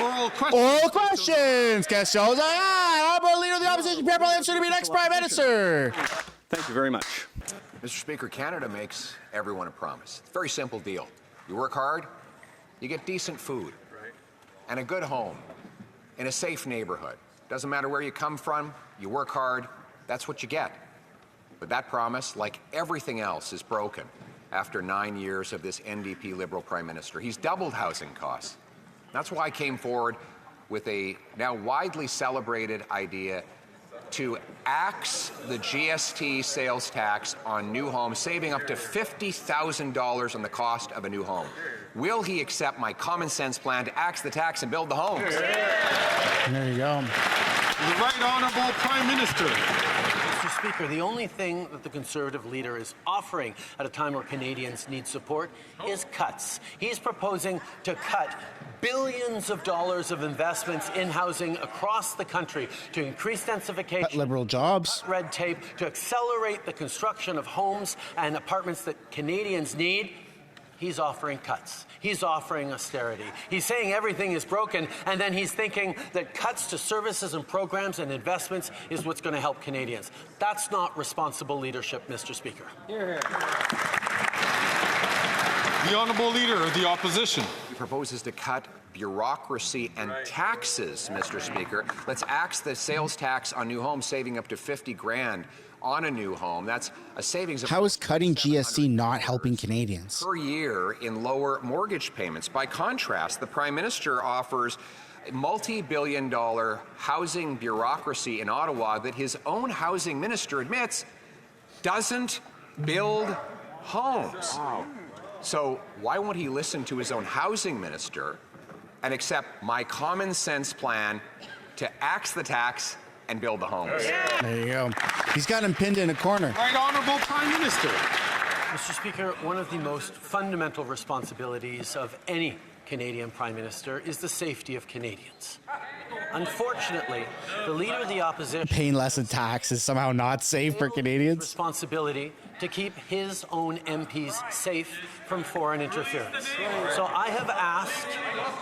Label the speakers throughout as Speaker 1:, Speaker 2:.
Speaker 1: Oral questions.
Speaker 2: Oral questions. Questions. Honorable Leader of the Opposition, Pierre Poilievre, soon to be next Prime Minister.
Speaker 3: Thank you very much.
Speaker 4: Mr. Speaker, Canada makes everyone a promise. It's a very simple deal. You work hard, you get decent food, and a good home in a safe neighborhood. Doesn't matter where you come from, you work hard, that's what you get. But that promise, like everything else, is broken after 9 years of this NDP Liberal Prime Minister. He's doubled housing costs. That's why I came forward with a now widely celebrated idea to axe the GST sales tax on new homes, saving up to $50,000 on the cost of a new home. Will he accept my common sense plan to axe the tax and build the homes?
Speaker 2: There you go.
Speaker 1: The Right Honourable Prime Minister.
Speaker 5: Mr. Speaker, the only thing that the Conservative leader is offering at a time where Canadians need support is cuts. He's proposing to cut billions of dollars of investments in housing across the country to increase densification,
Speaker 2: Cut Liberal jobs,
Speaker 5: red tape, to accelerate the construction of homes and apartments that Canadians need. He's offering cuts. He's offering austerity. He's saying everything is broken, and then he's thinking that cuts to services and programs and investments is what's going to help Canadians. That's not responsible leadership, Mr. Speaker.
Speaker 1: The Honourable Leader of the Opposition.
Speaker 4: He proposes to cut bureaucracy and taxes, Mr. Speaker. Let's axe the sales tax on new homes, saving up to $50,000 on a new home. That's a savings of...
Speaker 2: How is cutting GST not helping Canadians?
Speaker 4: Per year in lower mortgage payments. By contrast, the Prime Minister offers a multi-billion-dollar housing bureaucracy in Ottawa that his own housing minister admits doesn't build homes. So why won't he listen to his own housing minister and accept my common sense plan to axe the tax and build the homes?
Speaker 2: There you go. He's got him pinned in a corner.
Speaker 1: Right Honourable Prime Minister.
Speaker 5: Mr. Speaker, one of the most fundamental responsibilities of any Canadian Prime Minister is the safety of Canadians. Unfortunately, the Leader of the Opposition
Speaker 2: Paying less in tax is somehow not safe for Canadians.
Speaker 5: responsibility to keep his own MPs safe from foreign interference. So I have asked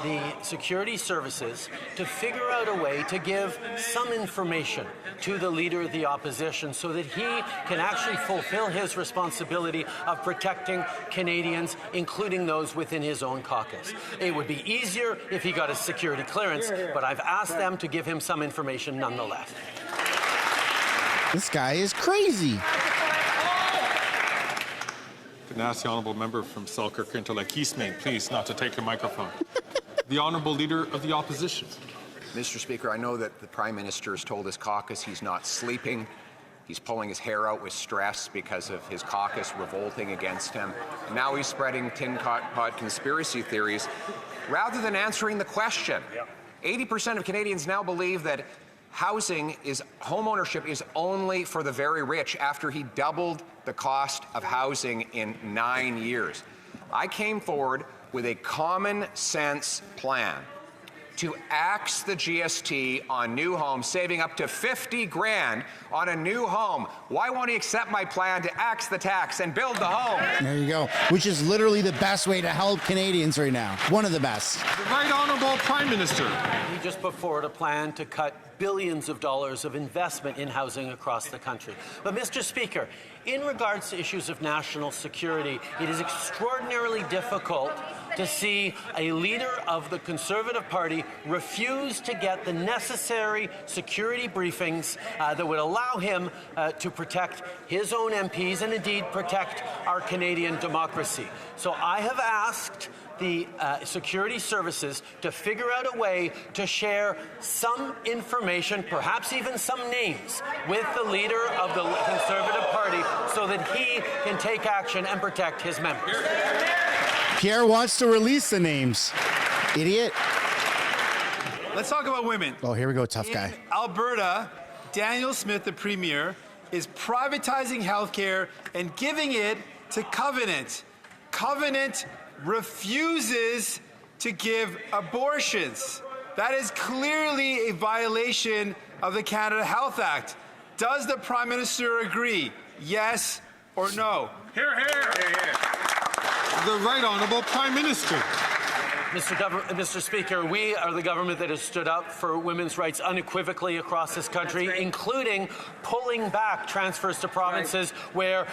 Speaker 5: the security services to figure out a way to give some information to the Leader of the Opposition so that he can actually fulfill his responsibility of protecting Canadians, including those within his own caucus. It would be easier if he got a security clearance, but I've asked them to give him some information nonetheless.
Speaker 2: This guy is crazy.
Speaker 1: Can I ask the Honourable Member from Selkirk into Eastmain, please, not to take the microphone. The Honourable Leader of the Opposition.
Speaker 4: Mr. Speaker, I know that the Prime Minister has told his caucus he's not sleeping. He's pulling his hair out with stress because of his caucus revolting against him. And now he's spreading tin pot conspiracy theories rather than answering the question. 80% of Canadians now believe that home ownership is only for the very rich after he doubled the cost of housing in 9 years. I came forward with a common sense plan to axe the GST on new homes, saving up to $50,000 on a new home. Why won't he accept my plan to axe the tax and build the home?
Speaker 2: There you go. Which is literally the best way to help Canadians right now. One of the best.
Speaker 1: The Right Honourable Prime Minister.
Speaker 5: He just put forward a plan to cut billions of dollars of investment in housing across the country. But, Mr. Speaker, in regards to issues of national security, it is extraordinarily difficult to see a leader of the Conservative Party refuse to get the necessary security briefings that would allow him to protect his own MPs and indeed protect our Canadian democracy. So I have asked the security services to figure out a way to share some information, perhaps even some names, with the leader of the Conservative Party so that he can take action and protect his members.
Speaker 2: Pierre wants to release the names. Idiot.
Speaker 6: Let's talk about women.
Speaker 2: Oh, here we go, tough guy.
Speaker 6: In Alberta, Daniel Smith, the Premier, is privatizing healthcare and giving it to Covenant. Covenant refuses to give abortions. That is clearly a violation of the Canada Health Act. Does the Prime Minister agree? Yes or no?
Speaker 1: Hear, hear. The Right Honourable Prime Minister.
Speaker 5: Mr. Speaker, we are the government that has stood up for women's rights unequivocally across this country, including pulling back transfers to provinces where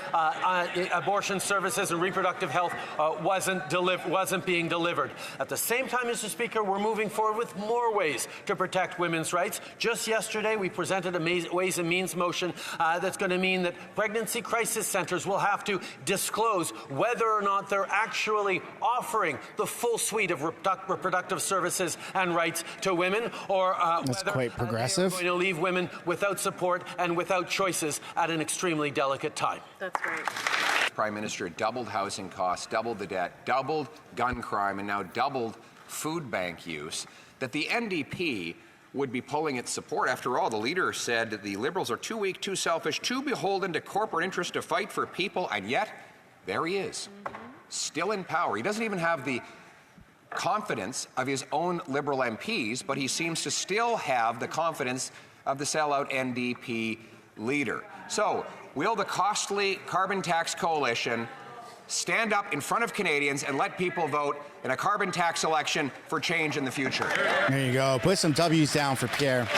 Speaker 5: abortion services and reproductive health wasn't being delivered. At the same time, Mr. Speaker, we're moving forward with more ways to protect women's rights. Just yesterday, we presented a Ways and Means motion that's going to mean that pregnancy crisis centres will have to disclose whether or not they're actually offering the full suite of reproductive services and rights to women, or
Speaker 2: That's
Speaker 5: whether
Speaker 2: quite progressive.
Speaker 5: they're going to leave women without support and without choices at an extremely delicate time.
Speaker 3: That's right.
Speaker 4: Prime Minister doubled housing costs, doubled the debt, doubled gun crime, and now doubled food bank use, that the NDP would be pulling its support. After all, the leader said that the Liberals are too weak, too selfish, too beholden to corporate interests to fight for people, and yet there he is, still in power. He doesn't even have the confidence of his own Liberal MPs, but he seems to still have the confidence of the sellout NDP leader. So, will the costly carbon tax coalition stand up in front of Canadians and let people vote in a carbon tax election for change in the future?
Speaker 2: There you go. Put some W's down for Pierre.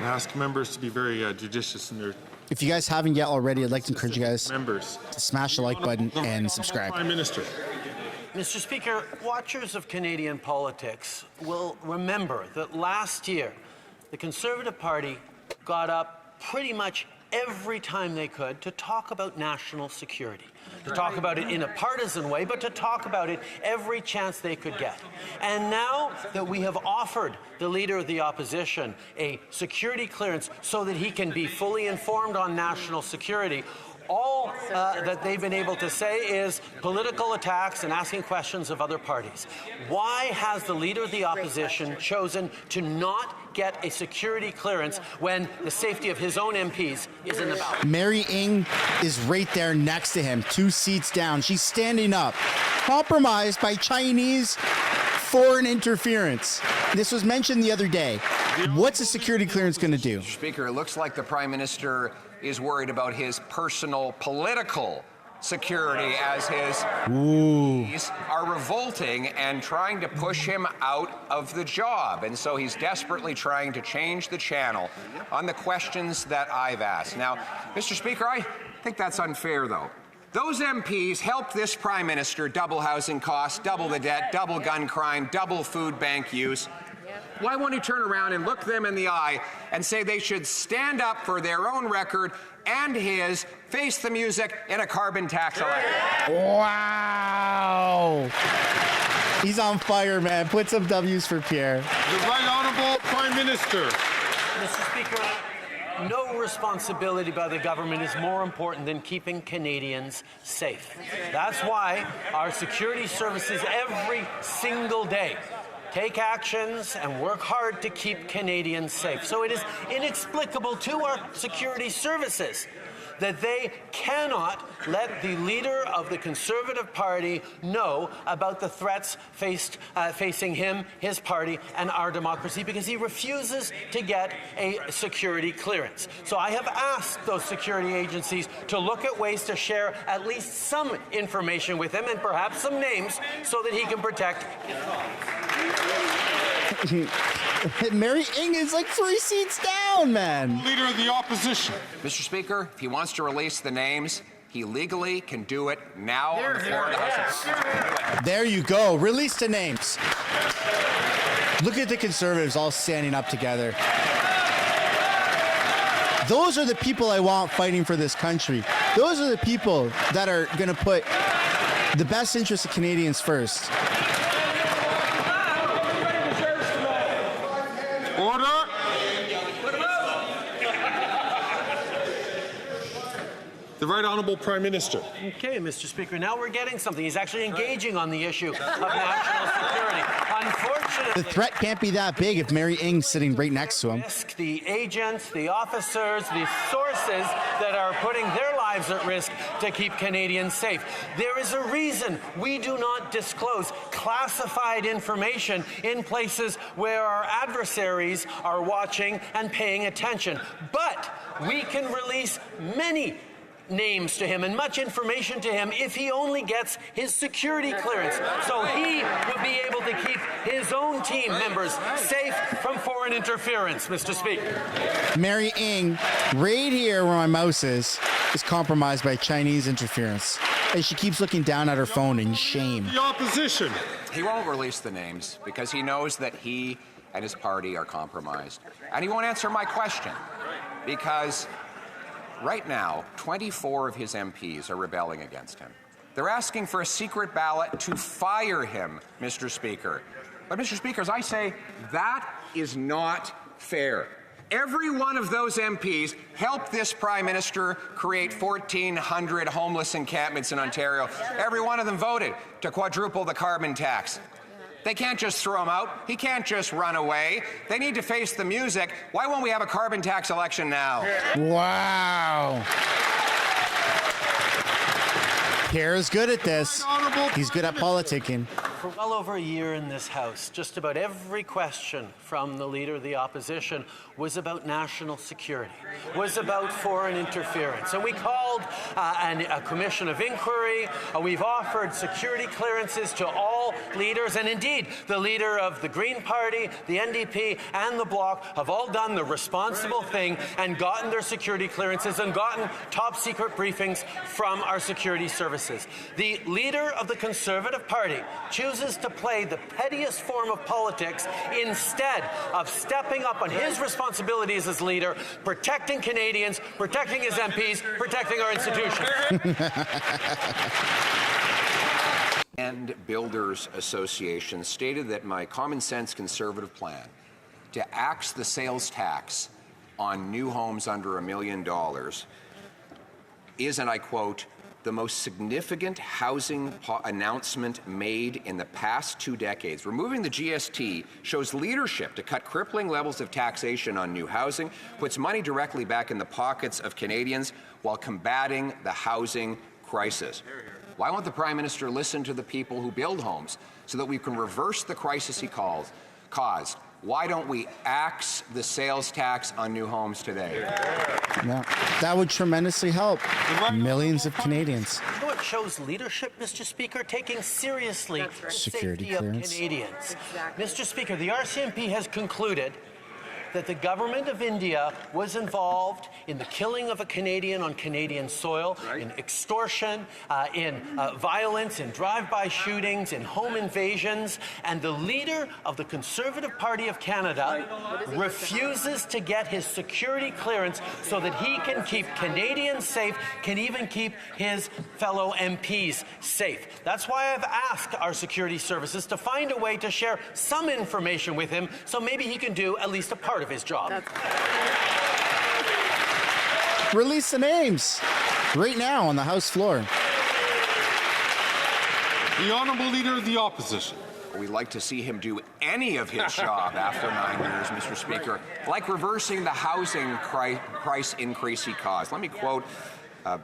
Speaker 1: I ask members to be very judicious in their
Speaker 2: If you guys haven't yet already, I'd like to encourage you guys
Speaker 1: members.
Speaker 2: to smash the like button and subscribe.
Speaker 1: Prime Minister.
Speaker 5: Mr. Speaker, watchers of Canadian politics will remember that last year, the Conservative Party got up pretty much every time they could to talk about national security, to talk about it in a partisan way, but to talk about it every chance they could get. And now that we have offered the Leader of the Opposition a security clearance so that he can be fully informed on national security, all that they've been able to say is political attacks and asking questions of other parties. Why has the Leader of the Opposition chosen to not get a security clearance when the safety of his own MPs is in the balance?
Speaker 2: Mary Ng is right there next to him, 2 seats down. She's standing up, compromised by Chinese foreign interference. This was mentioned the other day. What's a security clearance going to do?
Speaker 4: Mr. Speaker, it looks like the Prime Minister is worried about his personal political security as his MPs are revolting and trying to push him out of the job. And so he's desperately trying to change the channel on the questions that I've asked. Now, Mr. Speaker, I think that's unfair, though. Those MPs helped this Prime Minister double housing costs, double the debt, double gun crime, double food bank use. Why won't he turn around and look them in the eye and say they should stand up for their own record and his, face the music in a carbon tax election?
Speaker 2: Wow. He's on fire, man. Put some W's for Pierre.
Speaker 1: The Right Honourable Prime Minister.
Speaker 5: Mr. Speaker, no responsibility by the government is more important than keeping Canadians safe. That's why our security services every single day take actions and work hard to keep Canadians safe. So it is inexplicable to our security services that they cannot let the leader of the Conservative Party know about the threats facing him, his party, and our democracy, because he refuses to get a security clearance. So I have asked those security agencies to look at ways to share at least some information with him, and perhaps some names, so that he can protect
Speaker 2: Mary Ng is like 3 seats down, man.
Speaker 1: Leader of the Opposition.
Speaker 4: Mr. Speaker, if he wants to release the names, he legally can do it now on the floor of the House.
Speaker 2: There you go. Release the names. Look at the Conservatives all standing up together. Those are the people I want fighting for this country. Those are the people that are going to put the best interests of Canadians first.
Speaker 1: Order. The Right Honourable Prime Minister.
Speaker 5: Okay, Mr. Speaker, now we're getting something. He's actually engaging on the issue of national security. Unfortunately,
Speaker 2: The threat can't be that big if Mary Ng's sitting right next to him.
Speaker 5: the agents, the officers, the sources that are putting their lives at risk to keep Canadians safe. There is a reason we do not disclose classified information in places where our adversaries are watching and paying attention. But we can release many names to him and much information to him if he only gets his security clearance. So he would be able to keep his own team members safe from foreign interference, Mr. Speaker.
Speaker 2: Mary Ng, right here where my mouse is compromised by Chinese interference. And she keeps looking down at her phone in shame.
Speaker 1: The opposition.
Speaker 4: He won't release the names because he knows that he and his party are compromised. And he won't answer my question because right now, 24 of his MPs are rebelling against him. They're asking for a secret ballot to fire him, Mr. Speaker. But, Mr. Speaker, as I say, that is not fair. Every one of those MPs helped this Prime Minister create 1,400 homeless encampments in Ontario. Every one of them voted to quadruple the carbon tax. They can't just throw him out. He can't just run away. They need to face the music. Why won't we have a carbon tax election now?
Speaker 2: Wow. Pierre's good at this. He's good at politicking.
Speaker 5: For well over a year in this House, just about every question from the Leader of the Opposition was about national security, was about foreign interference. And we called a commission of inquiry. We've offered security clearances to all leaders. And indeed, the leader of the Green Party, the NDP, and the Bloc have all done the responsible thing and gotten their security clearances and gotten top-secret briefings from our security services. The leader of the Conservative Party chooses to play the pettiest form of politics instead of stepping up on his responsibilities as leader, protecting Canadians, protecting his MPs, protecting our institutions.
Speaker 4: And Builders Association stated that my common sense Conservative plan to axe the sales tax on new homes under $1 million is, and I quote, the most significant housing announcement made in the past 2 decades. Removing the GST shows leadership to cut crippling levels of taxation on new housing, puts money directly back in the pockets of Canadians while combating the housing crisis. Why won't the Prime Minister listen to the people who build homes so that we can reverse the crisis he caused? Why don't we axe the sales tax on new homes today?
Speaker 2: Yeah, that would tremendously help millions of Canadians.
Speaker 5: You know what shows leadership, Mr. Speaker? Taking seriously the
Speaker 2: Security
Speaker 5: safety
Speaker 2: clearance.
Speaker 5: of Canadians. Mr. Speaker, the RCMP has concluded that the government of India was involved in the killing of a Canadian on Canadian soil, in extortion, in violence, in drive-by shootings, in home invasions, and the leader of the Conservative Party of Canada refuses to get his security clearance so that he can keep Canadians safe, can even keep his fellow MPs safe. That's why I've asked our security services to find a way to share some information with him so maybe he can do at least a part of his job.
Speaker 2: Release the names right now on the House floor.
Speaker 1: The Honourable Leader of the Opposition.
Speaker 4: We'd like to see him do any of his job after 9 years, Mr. Speaker, like reversing the housing price increase he caused. Let me quote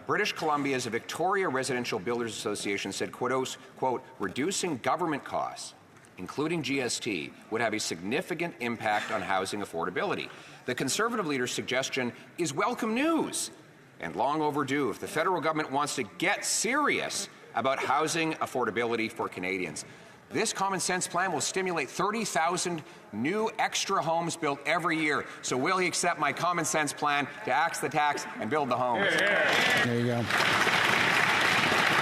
Speaker 4: British Columbia's Victoria Residential Builders Association said, quote, reducing government costs, including GST, would have a significant impact on housing affordability. The Conservative leader's suggestion is welcome news and long overdue if the federal government wants to get serious about housing affordability for Canadians. This common sense plan will stimulate 30,000 new extra homes built every year. So will he accept my common sense plan to axe the tax and build the homes?
Speaker 2: There you go.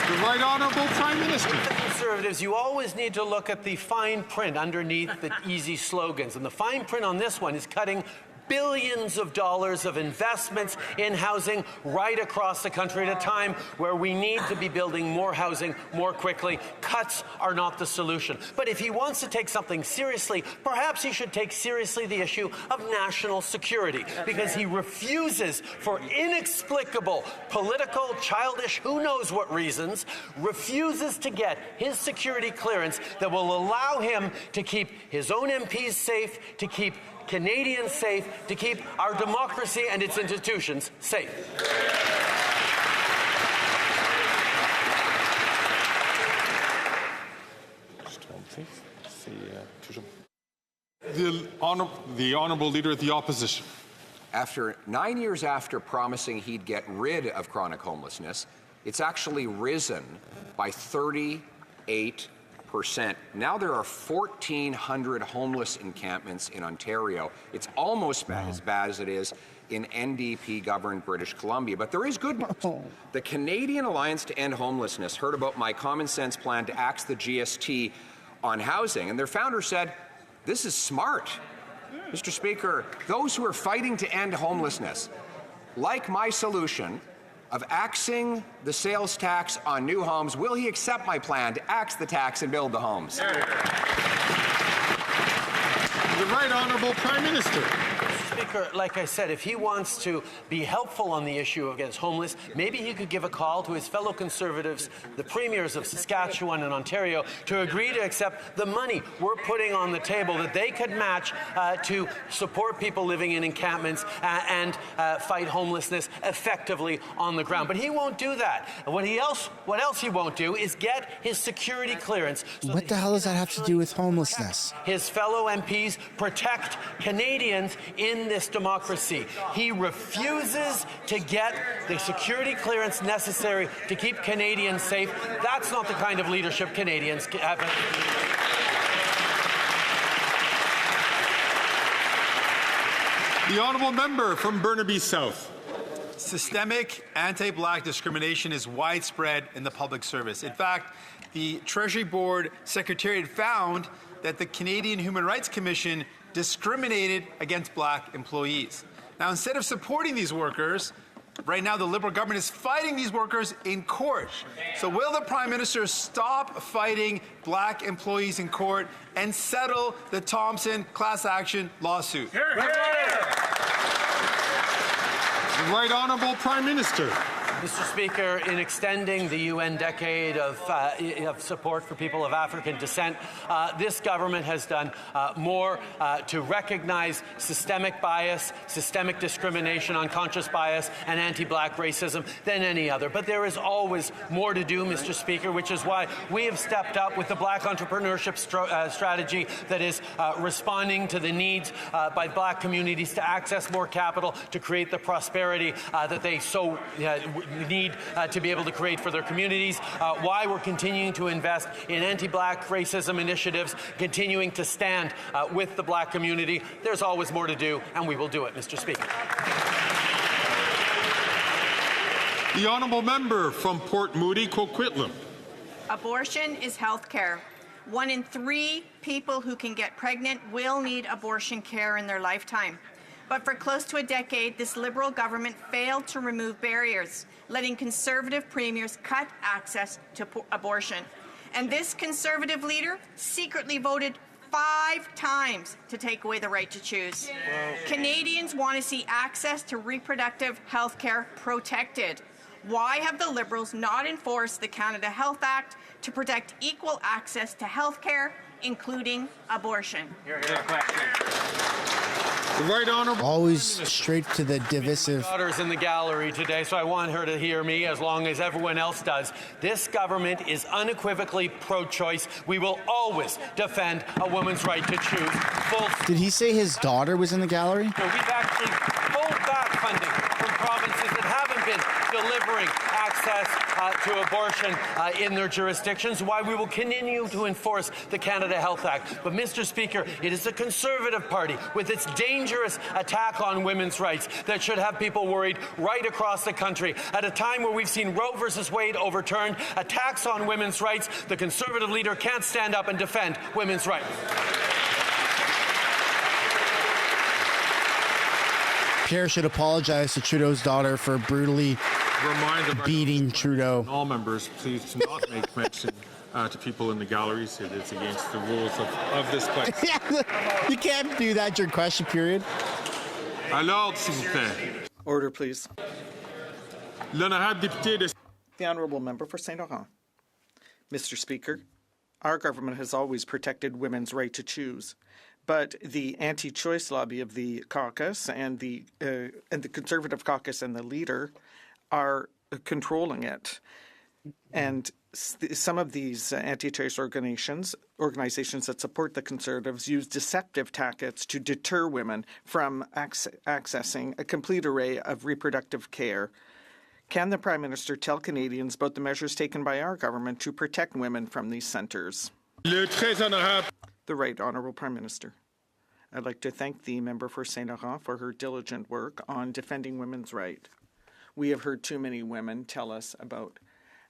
Speaker 1: The Right Honourable Prime Minister.
Speaker 5: The Conservatives, you always need to look at the fine print underneath the easy slogans. And the fine print on this one is cutting billions of dollars of investments in housing right across the country at a time where we need to be building more housing more quickly. Cuts are not the solution. But if he wants to take something seriously, perhaps he should take seriously the issue of national security, because he refuses, for inexplicable, political, childish, who knows what reasons, refuses to get his security clearance that will allow him to keep his own MPs safe, to keep Canadians safe, to keep our democracy and its institutions safe.
Speaker 1: The Honourable Leader of the Opposition.
Speaker 4: After 9 years after promising he'd get rid of chronic homelessness, it's actually risen by 38%. Now there are 1,400 homeless encampments in Ontario. It's almost as bad as it is in NDP-governed British Columbia. But there is good news. The Canadian Alliance to End Homelessness heard about my common sense plan to axe the GST on housing, and their founder said, this is smart. Mr. Speaker, those who are fighting to end homelessness, like my solution of axing the sales tax on new homes, will he accept my plan to axe the tax and build the homes?
Speaker 1: The Right Honourable Prime Minister.
Speaker 5: Speaker, like I said, if he wants to be helpful on the issue against homeless, maybe he could give a call to his fellow Conservatives, the premiers of Saskatchewan and Ontario, to agree to accept the money we're putting on the table that they could match to support people living in encampments and fight homelessness effectively on the ground. But he won't do that. And what else he won't do is get his security clearance. So
Speaker 2: What the hell does that have to do with homelessness?
Speaker 5: His fellow MPs protect Canadians in this democracy. He refuses to get the security clearance necessary to keep Canadians safe. That's not the kind of leadership Canadians have.
Speaker 1: The Honourable Member from Burnaby South.
Speaker 6: Systemic anti-black discrimination is widespread in the public service. In fact, the Treasury Board Secretariat found that the Canadian Human Rights Commission discriminated against black employees. Now, instead of supporting these workers, right now the Liberal government is fighting these workers in court. So will the Prime Minister stop fighting black employees in court and settle the Thompson class action lawsuit?
Speaker 1: The Right Honourable Prime Minister.
Speaker 5: Mr. Speaker, in extending the UN decade of support for people of African descent, this government has done more to recognize systemic bias, systemic discrimination, unconscious bias, and anti-black racism than any other. But there is always more to do, Mr. Speaker, which is why we have stepped up with the Black Entrepreneurship strategy that is responding to the needs by black communities to access more capital to create the prosperity that they so need to be able to create for their communities, why we're continuing to invest in anti-black racism initiatives, continuing to stand with the black community. There's always more to do, and we will do it, Mr. Speaker.
Speaker 1: The Honourable Member from Port Moody, Coquitlam.
Speaker 3: Abortion is health care. 1 in 3 people who can get pregnant will need abortion care in their lifetime. But for close to a decade, this Liberal government failed to remove barriers, letting Conservative premiers cut access to abortion. And this Conservative leader secretly voted 5 times to take away the right to choose. Canadians want to see access to reproductive health care protected. Why have the Liberals not enforced the Canada Health Act to protect equal access to health care, including abortion?
Speaker 1: The Right Honourable.
Speaker 2: Always straight to the divisive.
Speaker 5: My daughter's in the gallery today, so I want her to hear me as long as everyone else does. This government is unequivocally pro-choice. We will always defend a woman's right to choose.
Speaker 2: Did he say his daughter was in the gallery?
Speaker 5: So we've actually pulled back funding from provinces that haven't been delivering access to abortion in their jurisdictions, why we will continue to enforce the Canada Health Act. But, Mr. Speaker, it is the Conservative Party, with its dangerous attack on women's rights, that should have people worried right across the country. At a time where we've seen Roe versus Wade overturned, attacks on women's rights, the Conservative leader can't stand up and defend women's rights.
Speaker 2: Pierre should apologize to Trudeau's daughter for brutally beating Trudeau.
Speaker 1: All members, please do not make mention to people in the galleries. It is against the rules of this place.
Speaker 2: You can't do that during question period.
Speaker 1: Alors, s'il vous plaît.
Speaker 7: Order, please.
Speaker 1: L'honorable député de...
Speaker 7: The Honourable Member for St. Laurent. Mr. Speaker, our government has always protected women's right to choose, but the anti-choice lobby of the caucus and the Conservative caucus and the leader are controlling it. And some of these anti-choice organizations that support the Conservatives use deceptive tactics to deter women from accessing a complete array of reproductive care. Can the Prime Minister tell Canadians about the measures taken by our government to protect women from these centres? The Right Honourable Prime Minister. I'd like to thank the member for St. Laurent for her diligent work on defending women's rights. We have heard too many women tell us about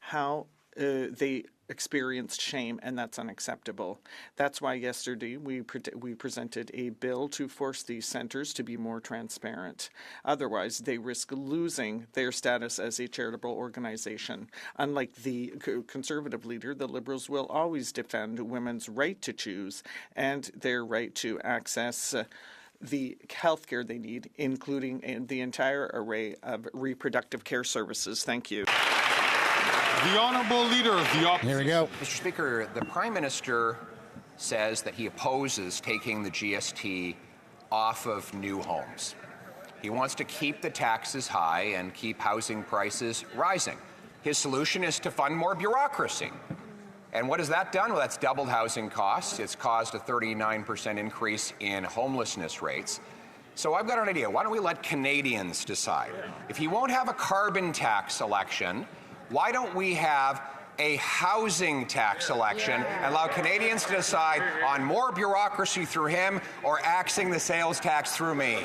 Speaker 7: how they experienced shame, and that's unacceptable. That's why yesterday we presented a bill to force these centres to be more transparent. Otherwise, they risk losing their status as a charitable organization. Unlike the Conservative leader, the Liberals will always defend women's right to choose and their right to access the health care they need, including the entire array of reproductive care services. Thank you.
Speaker 1: The Honourable Leader of the Opposition.
Speaker 2: Here we go.
Speaker 4: Mr. Speaker, the Prime Minister says that he opposes taking the GST off of new homes. He wants to keep the taxes high and keep housing prices rising. His solution is to fund more bureaucracy. And what has that done? Well, that's doubled housing costs. It's caused a 39% increase in homelessness rates. So I've got an idea. Why don't we let Canadians decide? If he won't have a carbon tax election, why don't we have a housing tax election and allow Canadians to decide on more bureaucracy through him or axing the sales tax through me?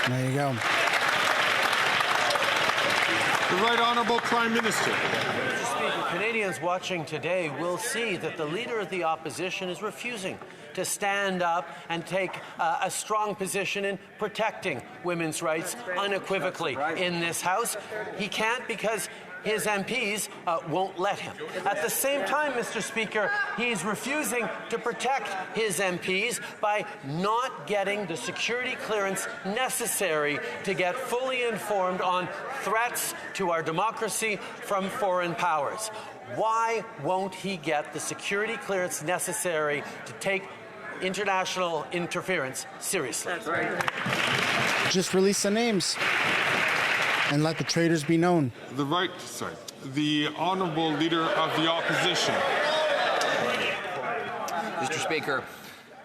Speaker 2: There you go.
Speaker 1: The Right Honourable Prime Minister.
Speaker 5: Mr. Speaker, Canadians watching today will see that the Leader of the Opposition is refusing to stand up and take a strong position in protecting women's rights unequivocally in this House. He can't because his MPs won't let him. At the same time, Mr. Speaker, he's refusing to protect his MPs by not getting the security clearance necessary to get fully informed on threats to our democracy from foreign powers. Why won't he get the security clearance necessary to take international interference seriously?
Speaker 6: That's right.
Speaker 2: Just release the names and let the traitors be known.
Speaker 1: The Honourable Leader of the Opposition.
Speaker 4: Mr. Speaker,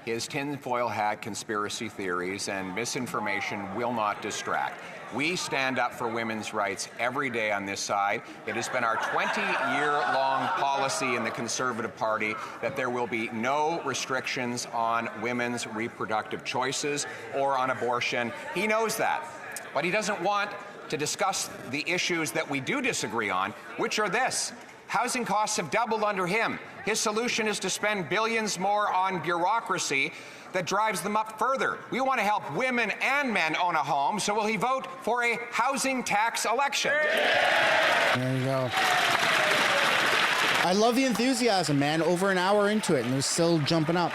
Speaker 4: his tinfoil hat conspiracy theories and misinformation will not distract. We stand up for women's rights every day on this side. It has been our 20-year-long policy in the Conservative Party that there will be no restrictions on women's reproductive choices or on abortion. He knows that, but he doesn't want to discuss the issues that we do disagree on, which are this. Housing costs have doubled under him. His solution is to spend billions more on bureaucracy that drives them up further. We want to help women and men own a home, so will he vote for a housing tax election?
Speaker 2: There you go. I love the enthusiasm, man. Over an hour into it, and they're still jumping up.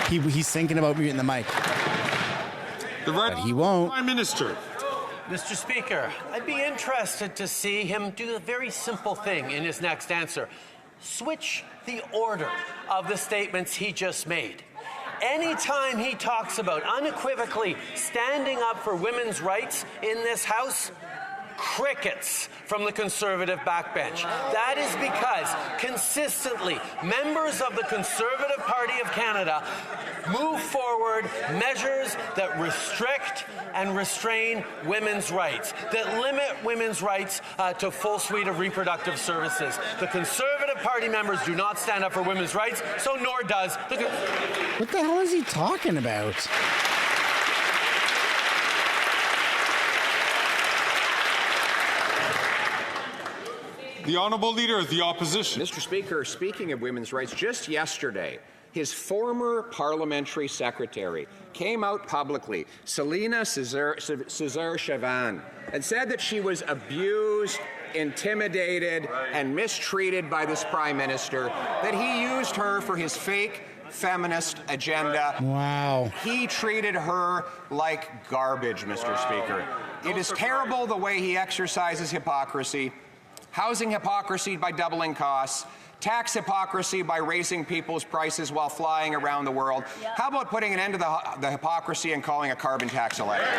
Speaker 2: He's thinking about muting the mic.
Speaker 1: The Right
Speaker 2: But he won't.
Speaker 1: Prime Minister.
Speaker 5: Mr. Speaker, I'd be interested to see him do a very simple thing in his next answer. Switch the order of the statements he just made. Anytime he talks about unequivocally standing up for women's rights in this House, crickets from the Conservative backbench. That is because consistently members of the Conservative Party of Canada move forward measures that restrict and restrain women's rights, that limit women's rights to full suite of reproductive services. The Conservative Party members do not stand up for women's rights, so nor does the...
Speaker 2: What the hell is he talking about?
Speaker 1: The Honourable Leader of the Opposition.
Speaker 4: Mr. Speaker, speaking of women's rights, just yesterday, his former parliamentary secretary came out publicly, Selina Cesar-Chavannes, and said that she was abused, intimidated, and mistreated by this Prime Minister, that he used her for his fake feminist agenda.
Speaker 2: Wow.
Speaker 4: He treated her like garbage, Mr. Speaker. It is terrible the way he exercises hypocrisy, housing hypocrisy by doubling costs, tax hypocrisy by raising people's prices while flying around the world. How about putting an end to the hypocrisy and calling a carbon tax elected?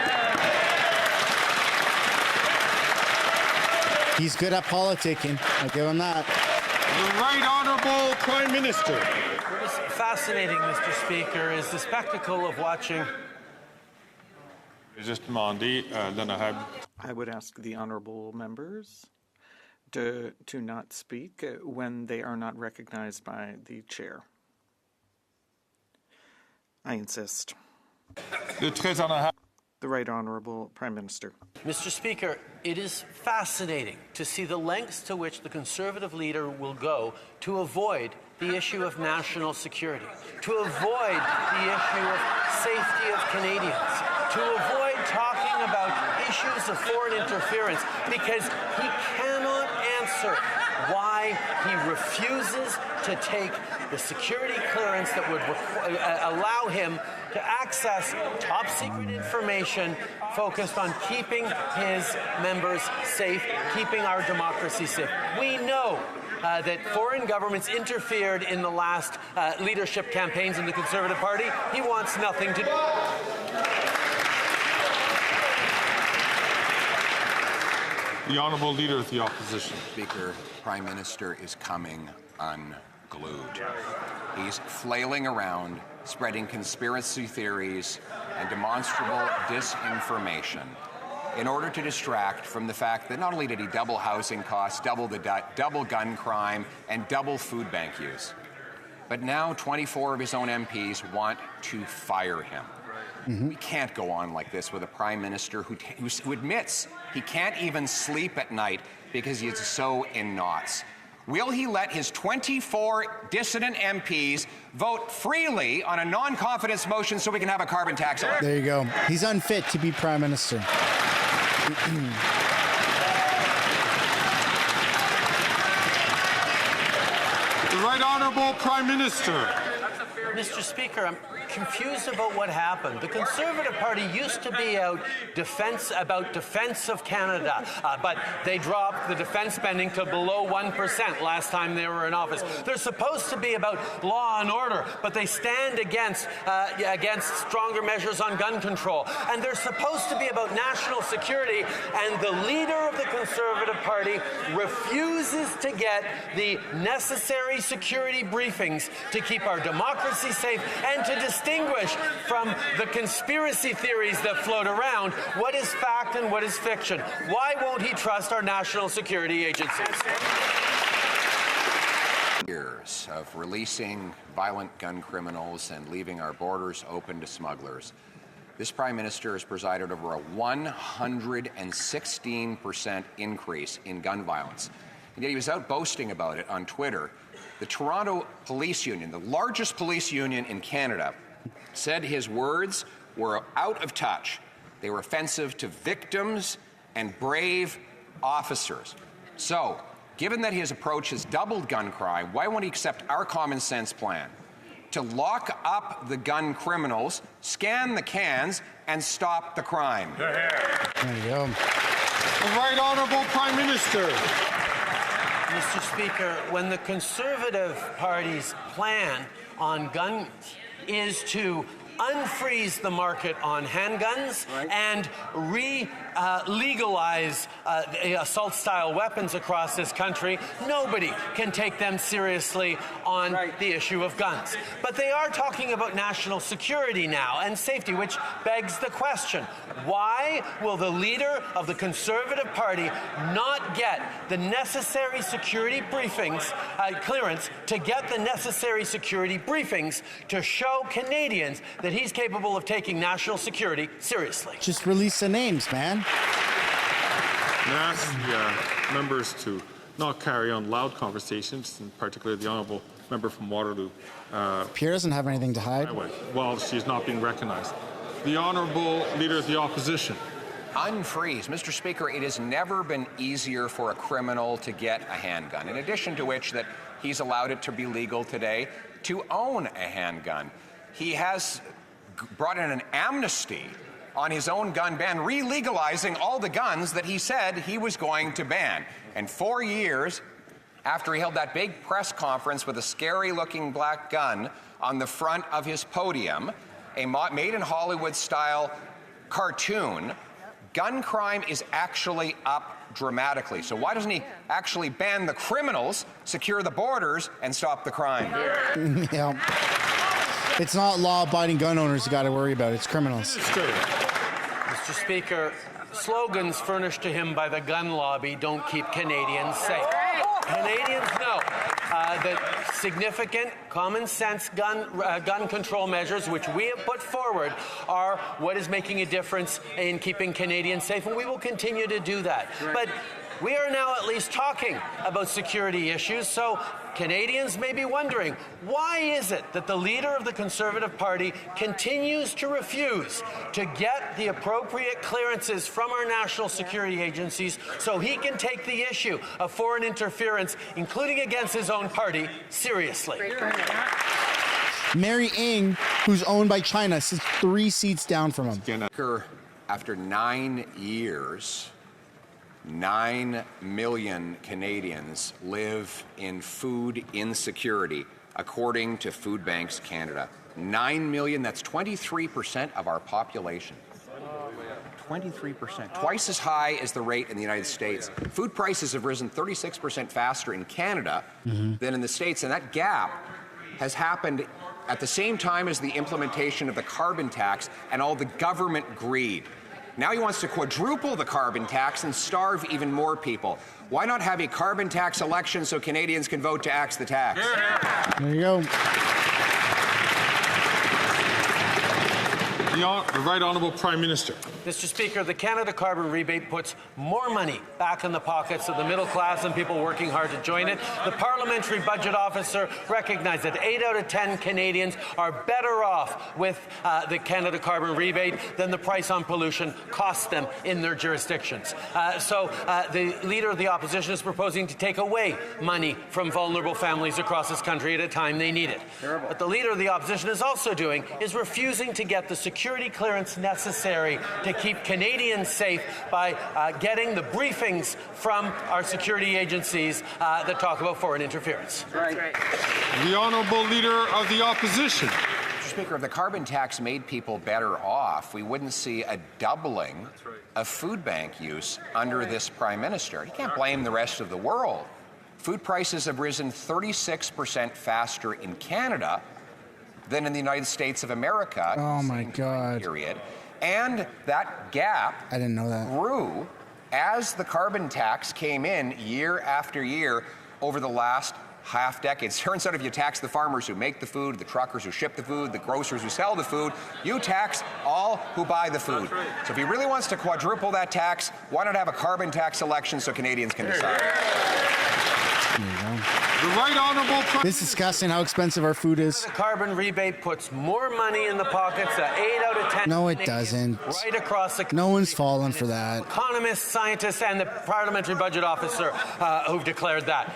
Speaker 2: He's good at politicking. I'll give him that.
Speaker 1: The Right Honourable Prime Minister.
Speaker 5: What is fascinating, Mr. Speaker, is the spectacle of watching.
Speaker 1: Just demandé
Speaker 7: I would ask the honourable members to not speak when they are not recognized by the chair. I insist. The Right Honourable Prime Minister.
Speaker 5: Mr. Speaker, it is fascinating to see the lengths to which the Conservative leader will go to avoid the issue of national security, to avoid the issue of safety of Canadians, to avoid talking about issues of foreign interference, because he cannot answer why he refuses to take the security clearance that would allow him to access top secret information focused on keeping his members safe, keeping our democracy safe. We know that foreign governments interfered in the last leadership campaigns in the Conservative Party. He wants nothing to do.
Speaker 1: The Honourable Leader of the Opposition.
Speaker 4: Speaker, Prime Minister is coming unglued. He's flailing around, spreading conspiracy theories and demonstrable disinformation in order to distract from the fact that not only did he double housing costs, double gun crime, and double food bank use, but now 24 of his own MPs want to fire him. We can't go on like this with a Prime Minister who admits he can't even sleep at night because he is so in knots. Will he let his 24 dissident MPs vote freely on a non-confidence motion so we can have a carbon tax?
Speaker 2: There you go. He's unfit to be Prime Minister.
Speaker 1: The Right Honourable Prime Minister.
Speaker 5: Mr. Speaker, I'm confused about what happened. The Conservative Party used to be out defense of Canada, but they dropped the defense spending to below 1% last time they were in office. They're supposed to be about law and order, but they stand against stronger measures on gun control. And they're supposed to be about national security, and the leader of the Conservative Party refuses to get the necessary security briefings to keep our democracy safe and to distinguish from the conspiracy theories that float around what is fact and what is fiction. Why won't he trust our national security agencies?
Speaker 4: Years of releasing violent gun criminals and leaving our borders open to smugglers. This Prime Minister has presided over a 116% increase in gun violence. And yet he was out boasting about it on Twitter. The Toronto Police Union, the largest police union in Canada, said his words were out of touch. They were offensive to victims and brave officers. So, given that his approach has doubled gun crime, why won't he accept our common sense plan to lock up the gun criminals, scan the cans, and stop the crime?
Speaker 2: There you go.
Speaker 1: The Right Honourable Prime Minister.
Speaker 5: Mr. Speaker, when the Conservative Party's plan on guns is to unfreeze the market on handguns and legalize assault-style weapons across this country, nobody can take them seriously on the issue of guns. But they are talking about national security now and safety, which begs the question, why will the leader of the Conservative Party not get the necessary security briefings, clearance, to get the necessary security briefings to show Canadians that he's capable of taking national security seriously?
Speaker 2: Just release the names, man.
Speaker 1: And ask the members to not carry on loud conversations, in particular the Honourable Member from Waterloo.
Speaker 2: Pierre doesn't have anything to hide.
Speaker 1: While she's not being recognized. The Honourable Leader of the Opposition.
Speaker 4: Unfreeze. Mr. Speaker, it has never been easier for a criminal to get a handgun. In addition to which, that he's allowed it to be legal today to own a handgun. He has brought in an amnesty on his own gun ban, re-legalizing all the guns that he said he was going to ban. And 4 years after he held that big press conference with a scary-looking black gun on the front of his podium, a made-in-Hollywood-style cartoon. Gun crime is actually up dramatically. So why doesn't he actually ban the criminals, secure the borders, and stop the crime?
Speaker 2: Yeah. It's not law-abiding gun owners you got to worry about. It's criminals.
Speaker 5: Mr. Speaker, slogans furnished to him by the gun lobby don't keep Canadians safe. Canadians know that significant common sense gun control measures, which we have put forward, are what is making a difference in keeping Canadians safe, and we will continue to do that. But we are now at least talking about security issues, so Canadians may be wondering, why is it that the leader of the Conservative Party continues to refuse to get the appropriate clearances from our national security agencies so he can take the issue of foreign interference, including against his own party, seriously?
Speaker 2: Mary Ng, who's owned by China, sits 3 seats down from him.
Speaker 4: After 9 years, 9 million Canadians live in food insecurity, according to Food Banks Canada. 9 million, that's 23% of our population. 23%, twice as high as the rate in the United States. Food prices have risen 36% faster in Canada than in the States, and that gap has happened at the same time as the implementation of the carbon tax and all the government greed. Now he wants to quadruple the carbon tax and starve even more people. Why not have a carbon tax election so Canadians can vote to axe the tax?
Speaker 2: There you go.
Speaker 1: The Right Honourable Prime Minister.
Speaker 5: Mr. Speaker, the Canada carbon rebate puts more money back in the pockets of the middle class and people working hard to join it. The Parliamentary Budget Officer recognized that 8 out of 10 Canadians are better off with the Canada carbon rebate than the price on pollution costs them in their jurisdictions. So the Leader of the Opposition is proposing to take away money from vulnerable families across this country at a time they need it. What the Leader of the Opposition is also doing is refusing to get the security clearance necessary to keep Canadians safe by getting the briefings from our security agencies that talk about foreign interference.
Speaker 1: The Honourable Leader of the Opposition.
Speaker 4: Mr. Speaker, if the carbon tax made people better off, we wouldn't see a doubling of food bank use under this Prime Minister. You can't blame the rest of the world. Food prices have risen 36% faster in Canada than in the United States of America.
Speaker 2: Oh my God.
Speaker 4: Period. And that gap
Speaker 2: I didn't know that.
Speaker 4: grew as the carbon tax came in year after year over the last half decade. Turns out if you tax the farmers who make the food, the truckers who ship the food, the grocers who sell the food, you tax all who buy the food. So if he really wants to quadruple that tax, why not have a carbon tax election so Canadians can decide?
Speaker 1: The Right Honourable Prime
Speaker 2: This is discussing how expensive our food is.
Speaker 5: The carbon rebate puts more money in the pockets of 8 out of 10
Speaker 2: No, it
Speaker 5: Canadians
Speaker 2: doesn't.
Speaker 5: right across the country.
Speaker 2: No one's fallen for that.
Speaker 5: Economists, scientists, and the Parliamentary Budget Officer who've declared that.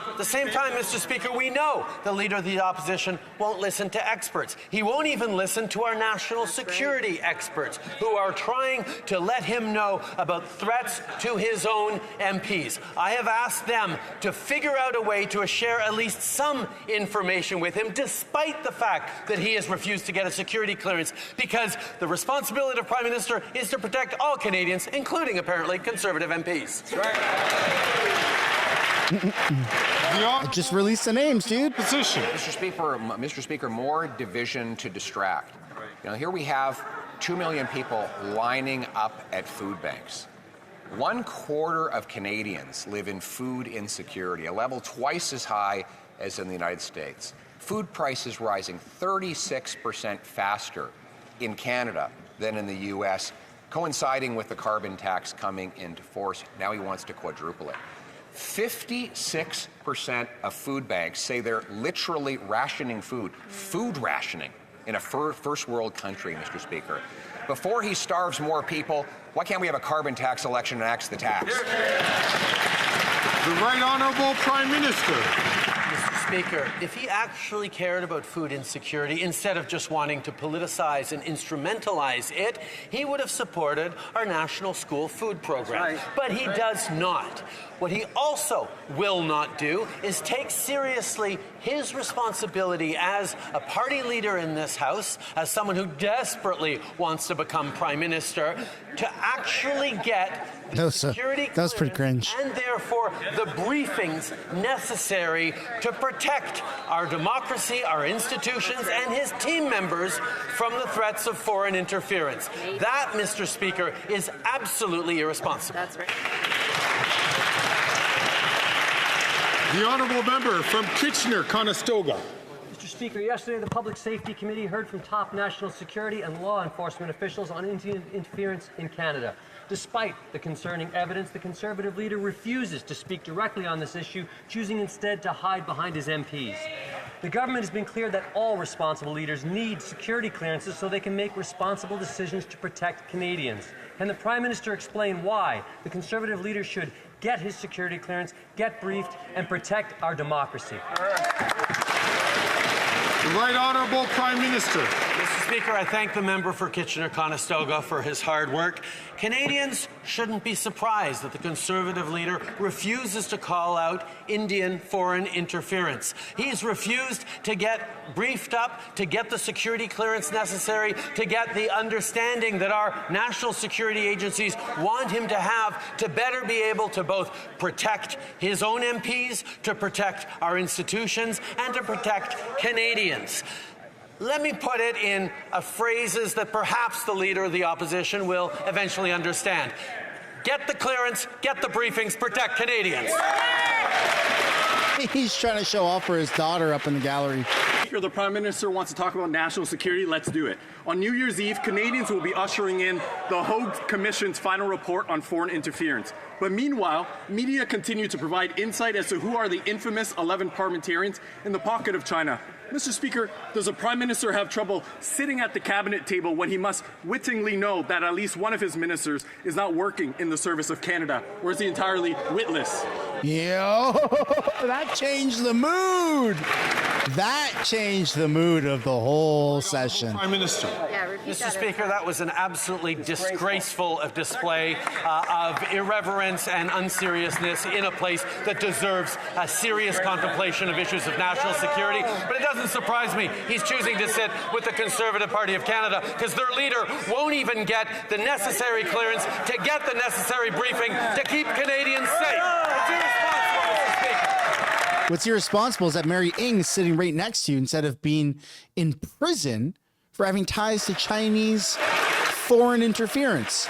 Speaker 5: At the same time, Mr. Speaker, we know the Leader of the Opposition won't listen to experts. He won't even listen to our national security experts who are trying to let him know about threats to his own MPs. I have asked them to figure out a way to share at least some information with him, despite the fact that he has refused to get a security clearance, because the responsibility of Prime Minister is to protect all Canadians, including, apparently, Conservative MPs.
Speaker 2: I just released the names, dude.
Speaker 1: Position.
Speaker 4: Mr. Speaker, more division to distract. You know, here we have 2 million people lining up at food banks. 1/4 of Canadians live in food insecurity, a level twice as high as in the United States. Food prices rising 36% faster in Canada than in the U.S., coinciding with the carbon tax coming into force. Now he wants to quadruple it. 56% of food banks say they're literally rationing food rationing in a first world country, Mr. Speaker. Before he starves more people, why can't we have a carbon tax election and axe the tax?
Speaker 1: The Right Honourable Prime Minister.
Speaker 5: Mr. Speaker, if he actually cared about food insecurity, instead of just wanting to politicize and instrumentalize it, he would have supported our national school food program. But he does not. What he also will not do is take seriously his responsibility as a party leader in this House, as someone who desperately wants to become Prime Minister, to actually get the security
Speaker 2: that was pretty cringe.
Speaker 5: and therefore the briefings necessary to protect our democracy, our institutions, and his team members from the threats of foreign interference. That, Mr. Speaker, is absolutely irresponsible.
Speaker 3: That's right.
Speaker 1: The honourable member from Kitchener-Conestoga.
Speaker 8: Mr. Speaker, yesterday the Public Safety Committee heard from top national security and law enforcement officials on Indian interference in Canada. Despite the concerning evidence, the Conservative leader refuses to speak directly on this issue, choosing instead to hide behind his MPs. The government has been clear that all responsible leaders need security clearances so they can make responsible decisions to protect Canadians. Can the Prime Minister explain why the Conservative leader should get his security clearance, get briefed, and protect our democracy?
Speaker 1: The Right Honourable Prime Minister.
Speaker 5: Mr. Speaker, I thank the member for Kitchener-Conestoga for his hard work. Canadians shouldn't be surprised that the Conservative leader refuses to call out Indian foreign interference. He's refused to get briefed up, to get the security clearance necessary, to get the understanding that our national security agencies want him to have to better be able to both protect his own MPs, to protect our institutions, and to protect Canadians. Let me put it in phrases that perhaps the Leader of the Opposition will eventually understand. Get the clearance, get the briefings, protect Canadians.
Speaker 2: He's trying to show off for his daughter up in the gallery.
Speaker 9: Speaker, the Prime Minister wants to talk about national security. Let's do it. On New Year's Eve, Canadians will be ushering in the Hogue Commission's final report on foreign interference. But meanwhile, media continue to provide insight as to who are the infamous 11 parliamentarians in the pocket of China. Mr. Speaker, does the Prime Minister have trouble sitting at the cabinet table when he must wittingly know that at least one of his ministers is not working in the service of Canada, or is he entirely witless?
Speaker 2: Yo, that changed the mood. That changed the mood of the whole session.
Speaker 1: Prime Minister.
Speaker 5: Mr. Speaker, that was an absolutely disgraceful display of irreverence and unseriousness in a place that deserves a serious contemplation of issues of national security. But it doesn't surprise me he's choosing to sit with the Conservative Party of Canada because their leader won't even get the necessary clearance to get the necessary briefing to keep Canadians safe. It's irresponsible, Mr. Speaker.
Speaker 2: What's irresponsible is that Mary Ng is sitting right next to you instead of being in prison for having ties to Chinese foreign interference.